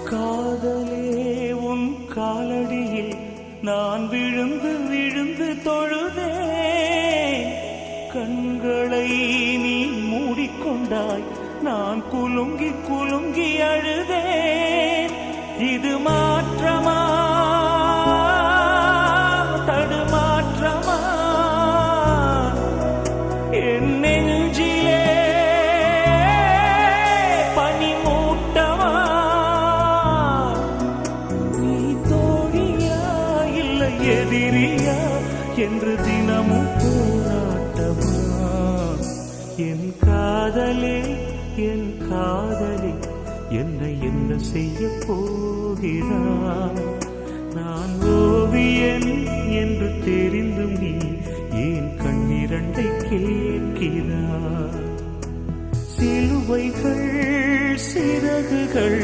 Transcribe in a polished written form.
காதலே உன் காலடியில் நான் விழுந்து விழுந்து தொழுதே. கண்களை நீ மூடிக்கொண்டாய், நான் குலுங்கி குலுங்கி அழுதேன். இது மாற்றமா தடுமாற்றமா? என் நெஞ்சிலே பனிமூட்டமா? நீ தோழியா இல்லை எதிரியா என்று தினமும் போராட்டமா? என் காதலே என் காதலே என்னை என்ன செய்ய போகிறாய்? நான் ஓவியன் என்று தெரிந்தும் நீ ஏன் கண்ணிரண்டை கேட்கிறாய்? சிலுவைகள் சிறகுகள்